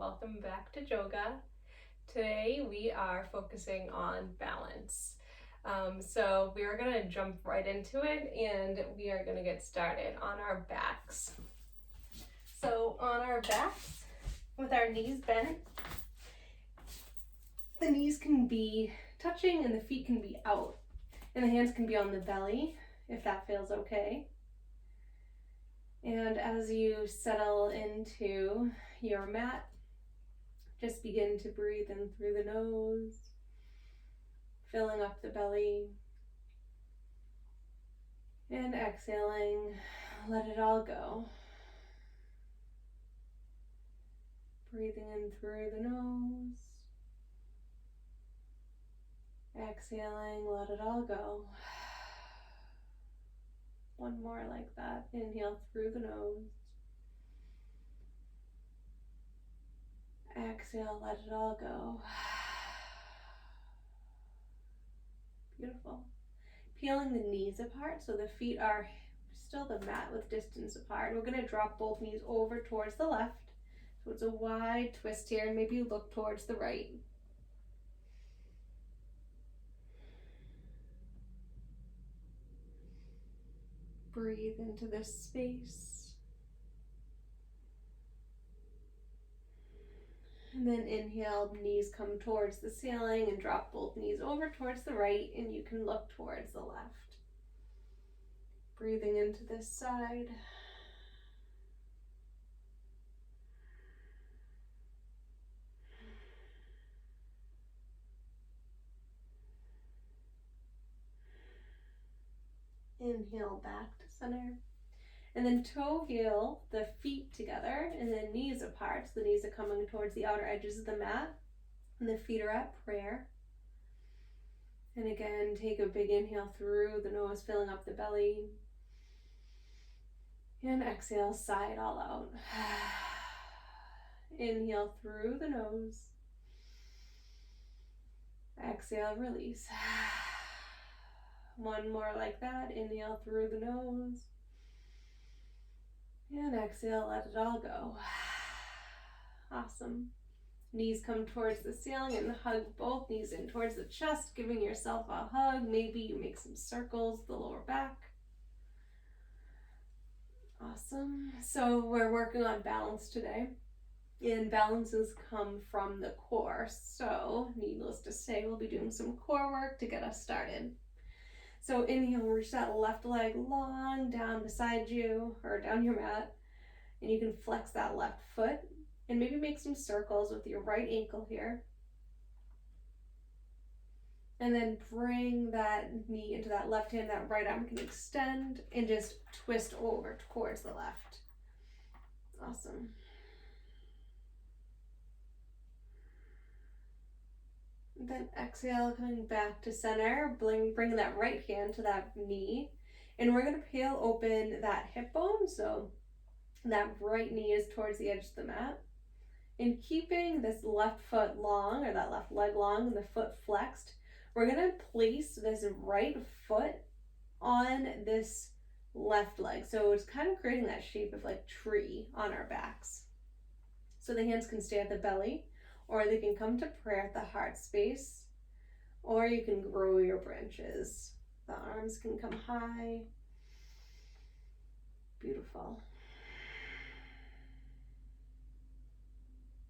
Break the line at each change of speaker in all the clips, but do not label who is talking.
welcome back to yoga. Today we are focusing on balance. So we are going to jump right into it and we are going to get started on our backs. So on our backs, with our knees bent, the knees can be touching and the feet can be out. And the hands can be on the belly, if that feels okay. And as you settle into your mat, just begin to breathe in through the nose, filling up the belly, and exhaling, let it all go. Breathing in through the nose, exhaling, let it all go. One more like that. Inhale through the nose. Exhale, let it all go. Beautiful. Peeling the knees apart so the feet are still the mat with distance apart. We're going to drop both knees over towards the left. So it's a wide twist here, and maybe you look towards the right. Breathe into this space. And then inhale, knees come towards the ceiling and drop both knees over towards the right, and you can look towards the left. Breathing into this side. Inhale back to center. And then toe heel the feet together and then knees apart. So the knees are coming towards the outer edges of the mat and the feet are at prayer. And again, take a big inhale through the nose, filling up the belly. And exhale, sigh it all out. Inhale through the nose. Exhale, release. One more like that. Inhale through the nose. And exhale, let it all go. Awesome. Knees come towards the ceiling and hug both knees in towards the chest, giving yourself a hug. Maybe you make some circles, the lower back. Awesome. So we're working on balance today. And balances come from the core. So needless to say, we'll be doing some core work to get us started. So inhale, reach that left leg long down beside you or down your mat. And you can flex that left foot and maybe make some circles with your right ankle here. And then bring that knee into that left hand, that right arm can extend and just twist over towards the left. Awesome. Then exhale, coming back to center, bring that right hand to that knee, and we're going to peel open that hip bone, so that right knee is towards the edge of the mat. And keeping this left foot long, or that left leg long, and the foot flexed, we're going to place this right foot on this left leg. So it's kind of creating that shape of like tree on our backs. So the hands can stay at the belly, or they can come to prayer at the heart space, or you can grow your branches. The arms can come high. Beautiful.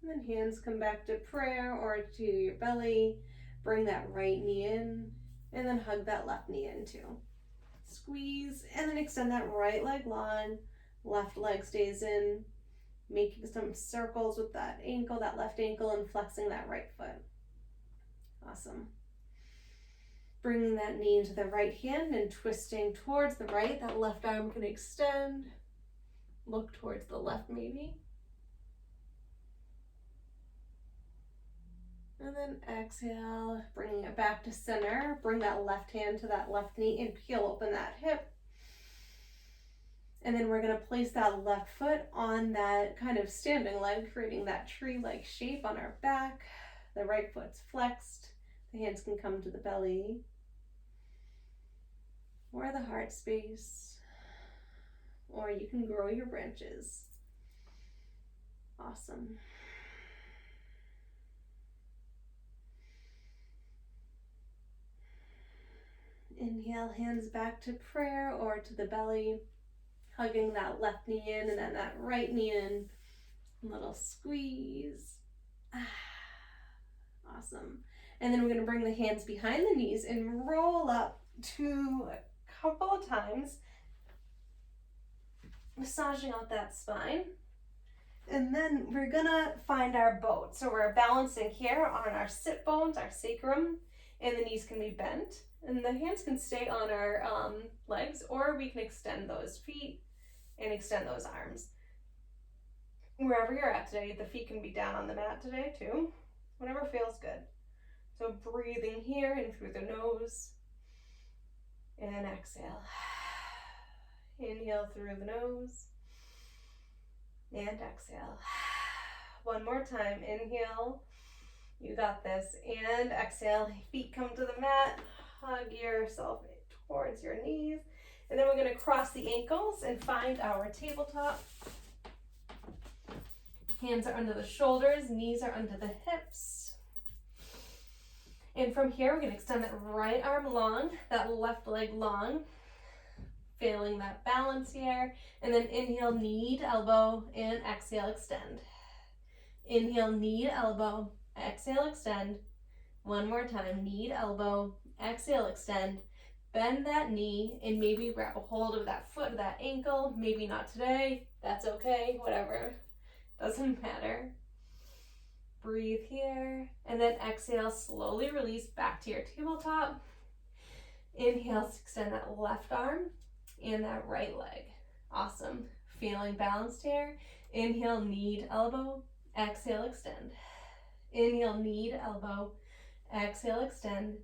And then hands come back to prayer or to your belly. Bring that right knee in, and then hug that left knee in too. Squeeze, and then extend that right leg long. Left leg stays in. Making some circles with that ankle, that left ankle, and flexing that right foot. Awesome. Bringing that knee into the right hand and twisting towards the right. That left arm can extend. Look towards the left maybe. And then exhale, bringing it back to center. Bring that left hand to that left knee and peel open that hip. And then we're going to place that left foot on that kind of standing leg, creating that tree-like shape on our back. The right foot's flexed. The hands can come to the belly or the heart space, or you can grow your branches. Awesome. Inhale, hands back to prayer or to the belly, hugging that left knee in and then that right knee in. Little squeeze. Awesome. And then we're going to bring the hands behind the knees and roll up to a couple of times, massaging out that spine. And then we're going to find our boat. So we're balancing here on our sit bones, our sacrum, and the knees can be bent. And the hands can stay on our legs, or we can extend those feet and extend those arms. Wherever you're at today, the feet can be down on the mat today too. Whatever feels good. So breathing here in through the nose and exhale. Inhale through the nose and exhale. One more time. Inhale. You got this. And exhale. Feet come to the mat. Hug yourself towards your knees. And then we're going to cross the ankles and find our tabletop. Hands are under the shoulders, knees are under the hips. And from here, we're going to extend that right arm long, that left leg long, feeling that balance here. And then inhale, knee to elbow, and exhale, extend. Inhale, knee to elbow, exhale, extend. One more time, knee to elbow, exhale, extend. Bend that knee and maybe grab a hold of that foot or that ankle. Maybe not today, that's okay, whatever. Doesn't matter. Breathe here. And then exhale, slowly release back to your tabletop. Inhale, extend that left arm and that right leg. Awesome. Feeling balanced here. Inhale, knee to elbow. Exhale, extend. Inhale, knee to elbow. Exhale, extend.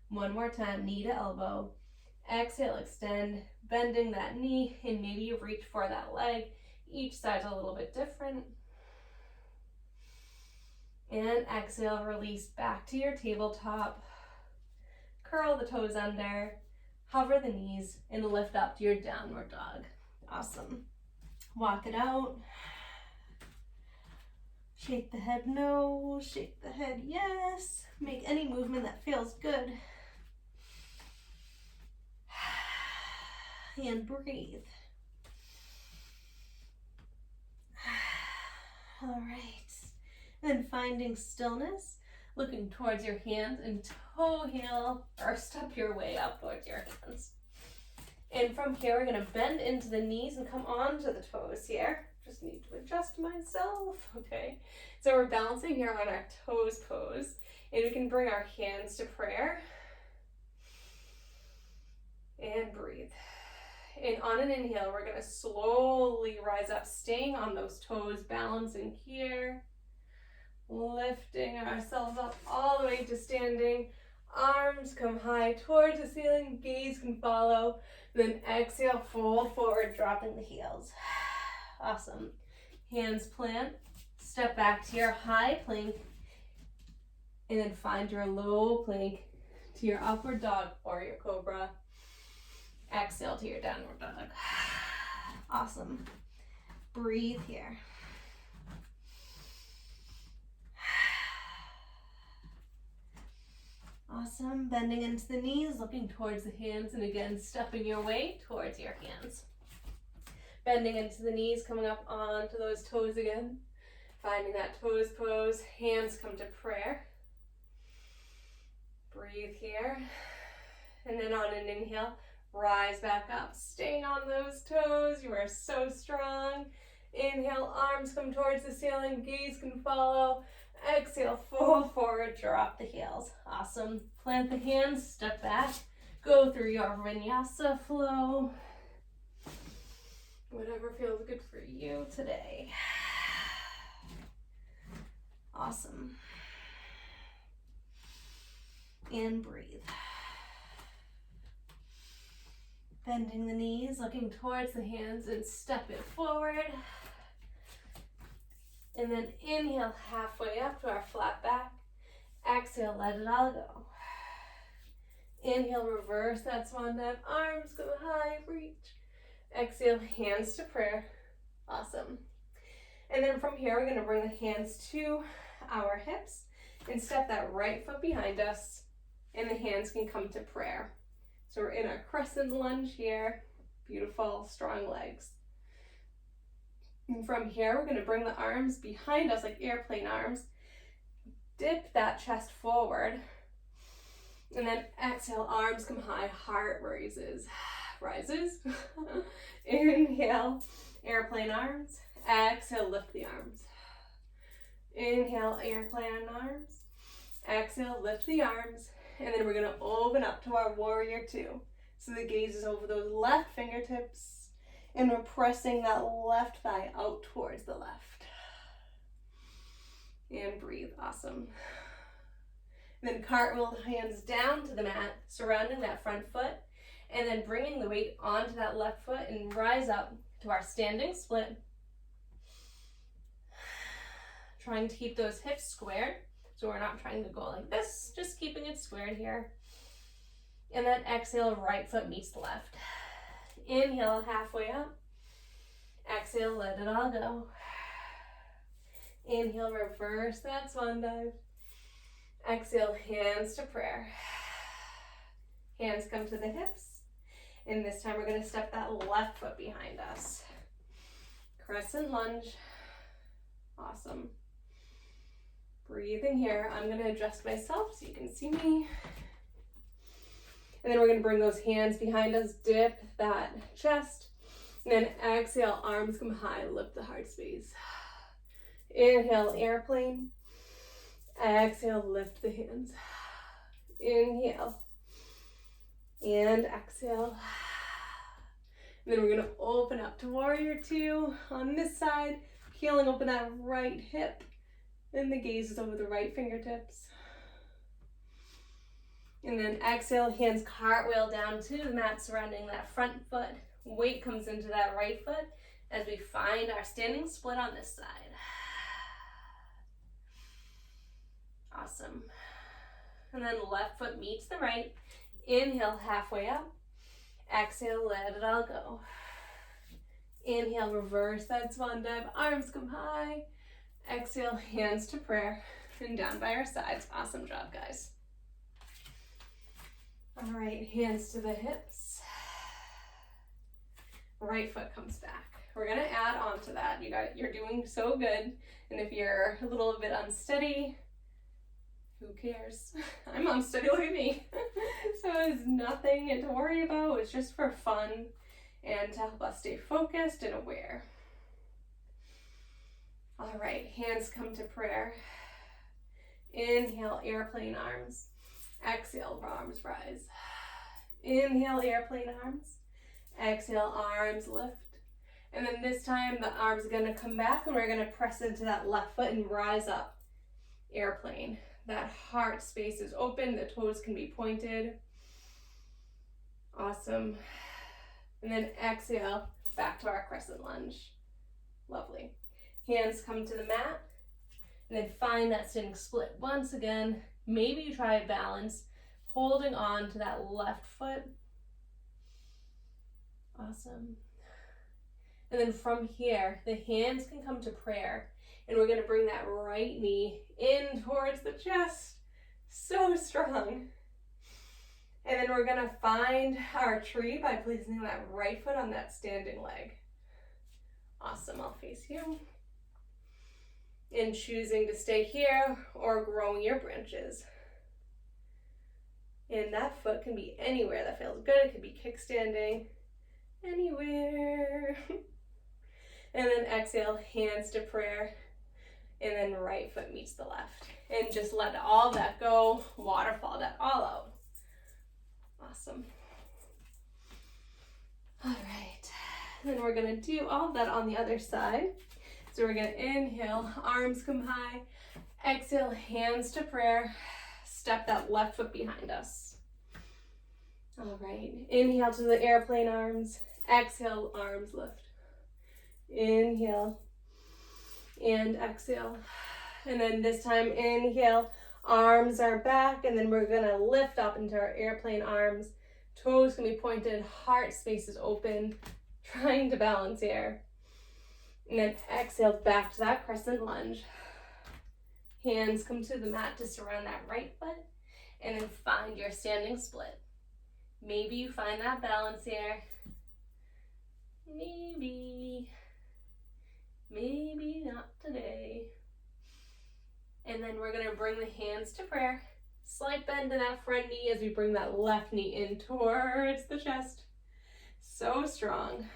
One more time, knee to elbow. Exhale, extend. Bending that knee and maybe you reach for that leg. Each side's a little bit different. And exhale, release back to your tabletop. Curl the toes under, hover the knees, and lift up to your downward dog. Awesome. Walk it out. Shake the head no, shake the head yes. Make any movement that feels good. And breathe. All right. Then finding stillness, looking towards your hands and toe heel or step your way up towards your hands. And from here, we're going to bend into the knees and come onto the toes here. Just need to adjust myself. Okay. So we're balancing here on our toes pose. And we can bring our hands to prayer. And breathe. And on an inhale, we're going to slowly rise up, staying on those toes, balancing here. Lifting ourselves up all the way to standing. Arms come high towards the ceiling, gaze can follow. Then exhale, fold forward, dropping the heels. Awesome. Hands plant, step back to your high plank, and then find your low plank to your upward dog or your cobra. Exhale to your downward dog. Awesome. Breathe here. Awesome. Bending into the knees, looking towards the hands, and again, stepping your way towards your hands. Bending into the knees, coming up onto those toes again. Finding that toes pose. Hands come to prayer. Breathe here. And then on an inhale, rise back up, staying on those toes. You are so strong. Inhale, arms come towards the ceiling, gaze can follow. Exhale, fold forward, drop the heels. Awesome. Plant the hands, step back, go through your vinyasa flow. Whatever feels good for you today. Awesome. And breathe. Bending the knees, looking towards the hands and step it forward. And then inhale halfway up to our flat back. Exhale, let it all go. Inhale, reverse that swan dive. Arms go high, reach. Exhale, hands to prayer. Awesome. And then from here, we're going to bring the hands to our hips and step that right foot behind us. And the hands can come to prayer. So we're in a crescent lunge here. Beautiful, strong legs. And from here, we're gonna bring the arms behind us like airplane arms. Dip that chest forward. And then exhale, arms come high, heart rises. Inhale, airplane arms. Exhale, lift the arms. Inhale, airplane arms. Exhale, lift the arms. And then we're gonna open up to our warrior two. So the gaze is over those left fingertips. And we're pressing that left thigh out towards the left. And breathe, awesome. Then cartwheel hands down to the mat, surrounding that front foot. And then bringing the weight onto that left foot and rise up to our standing split. Trying to keep those hips squared. So we're not trying to go like this, just keeping it squared here. And then exhale, right foot meets the left. Inhale, halfway up. Exhale, let it all go. Inhale, reverse that swan dive. Exhale, hands to prayer. Hands come to the hips. And this time we're going to step that left foot behind us. Crescent lunge. Awesome. Breathing here. I'm going to adjust myself so you can see me. And then we're going to bring those hands behind us, dip that chest. And then exhale, arms come high, lift the heart space. Inhale, airplane. Exhale, lift the hands. Inhale. And exhale. And then we're going to open up to warrior two on this side, peeling open that right hip. And the gaze is over the right fingertips. And then exhale, hands cartwheel down to the mat surrounding that front foot. Weight comes into that right foot as we find our standing split on this side. Awesome. And then left foot meets the right. Inhale, halfway up. Exhale, let it all go. Inhale, reverse that swan dive. Arms come high. Exhale, hands to prayer. And down by our sides. Awesome job, guys. All right, hands to the hips. Right foot comes back. We're gonna add on to that. You're doing so good. And if you're a little bit unsteady, who cares? I'm unsteady, look at me. So it's nothing to worry about. It's just for fun and to help us stay focused and aware. All right, hands come to prayer. Inhale, airplane arms. Exhale, arms rise. Inhale, airplane arms. Exhale, arms lift. And then this time the arms are gonna come back and we're gonna press into that left foot and rise up. Airplane. That heart space is open, the toes can be pointed. Awesome. And then exhale, back to our crescent lunge. Lovely. Hands come to the mat. And then find that standing split once again. Maybe you try a balance, holding on to that left foot. Awesome. And then from here, the hands can come to prayer. And we're going to bring that right knee in towards the chest. So strong. And then we're going to find our tree by placing that right foot on that standing leg. Awesome. I'll face you. And choosing to stay here or growing your branches. And that foot can be anywhere that feels good. It could be kickstanding. Anywhere. And then exhale, hands to prayer. And then right foot meets the left. And just let all that go. Waterfall that all out. Awesome. All right. Then we're going to do all that on the other side. So we're going to inhale, arms come high. Exhale, hands to prayer. Step that left foot behind us. All right. Inhale to the airplane arms. Exhale, arms lift. Inhale and exhale. And then this time, inhale, arms are back. And then we're going to lift up into our airplane arms. Toes can be pointed, heart space is open. Trying to balance here. And then exhale back to that crescent lunge. Hands come to the mat to surround that right foot. And then find your standing split. Maybe you find that balance here. Maybe not today. And then we're gonna bring the hands to prayer. Slight bend in that front knee as we bring that left knee in towards the chest. So strong.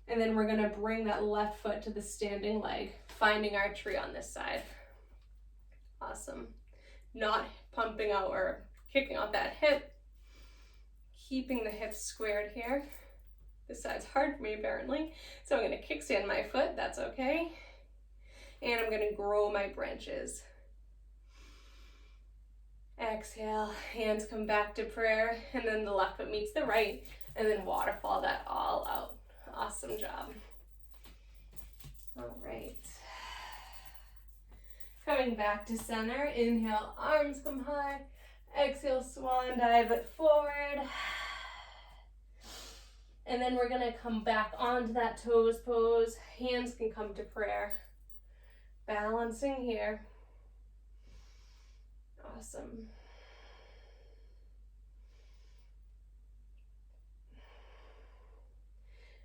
And then we're gonna bring that left foot to the standing leg, finding our tree on this side. Awesome. Not pumping out or kicking out that hip. Keeping the hips squared here. This side's hard for me apparently. So I'm gonna kickstand my foot, that's okay. And I'm gonna grow my branches. Exhale, hands come back to prayer, and then the left foot meets the right, and then waterfall that all out. Awesome job. All right. Coming back to center, inhale, arms come high. Exhale, swan dive it forward. And then we're gonna come back onto that toes pose. Hands can come to prayer. Balancing here. Awesome.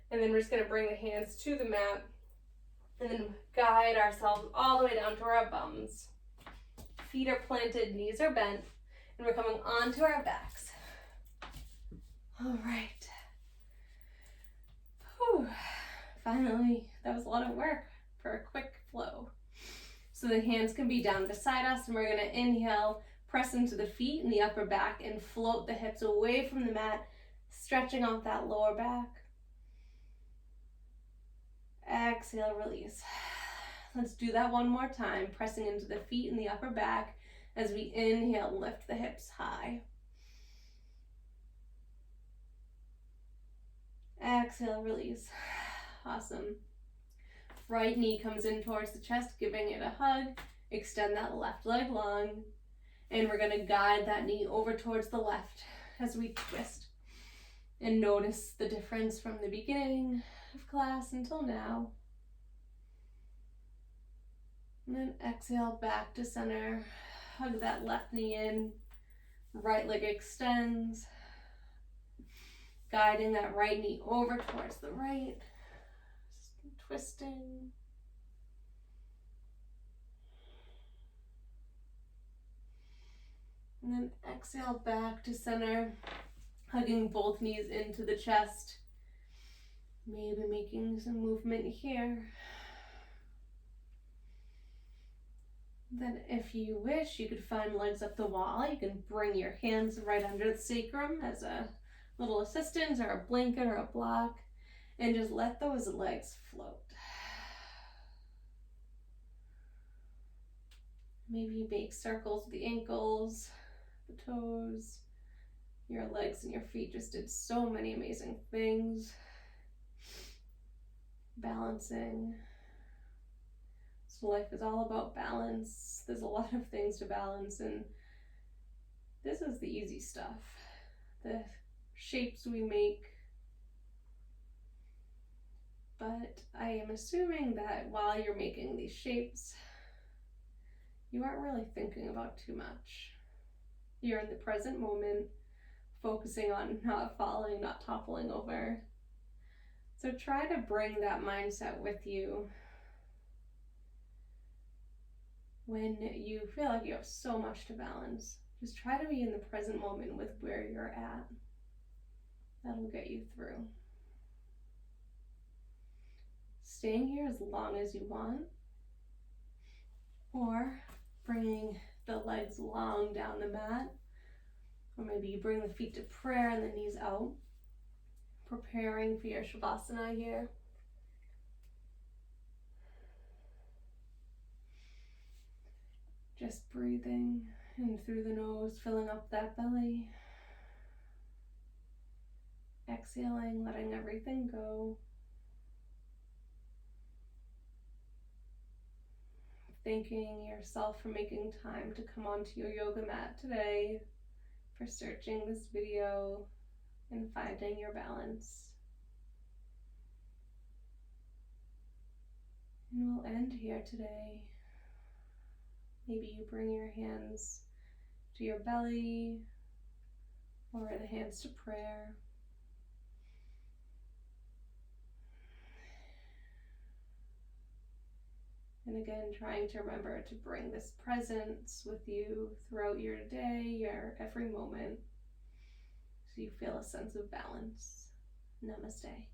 And then we're just gonna bring the hands to the mat and then guide ourselves all the way down to our bums. Feet are planted, knees are bent, and we're coming onto our backs. All right. Whew. Finally, that was a lot of work for a quick flow. So the hands can be down beside us, and we're gonna inhale, press into the feet and the upper back and float the hips away from the mat, stretching off that lower back. Exhale, release. Let's do that one more time, pressing into the feet and the upper back as we inhale, lift the hips high. Exhale, release. Awesome. Right knee comes in towards the chest, giving it a hug. Extend that left leg long. And we're gonna guide that knee over towards the left as we twist. And notice the difference from the beginning of class until now. And then exhale, back to center. Hug that left knee in. Right leg extends. Guiding that right knee over towards the right. Twisting. And then exhale back to center, hugging both knees into the chest. Maybe making some movement here. Then if you wish, you could find legs up the wall. You can bring your hands right under the sacrum as a little assistance or a blanket or a block. And just let those legs float. Maybe you make circles with the ankles, the toes. Your legs and your feet just did so many amazing things. Balancing. So life is all about balance. There's a lot of things to balance, and this is the easy stuff. The shapes we make. But I am assuming that while you're making these shapes, you aren't really thinking about too much. You're in the present moment, focusing on not falling, not toppling over. So try to bring that mindset with you when you feel like you have so much to balance. Just try to be in the present moment with where you're at. That'll get you through. Staying here as long as you want, or bringing the legs long down the mat, or maybe you bring the feet to prayer and the knees out, preparing for your Shavasana here. Just breathing in through the nose, filling up that belly. Exhaling, letting everything go. Thanking yourself for making time to come onto your yoga mat today, for searching this video and finding your balance. And we'll end here today. Maybe you bring your hands to your belly, Lower the hands to prayer. And again, trying to remember to bring this presence with you throughout your day, your every moment, so you feel a sense of balance. Namaste.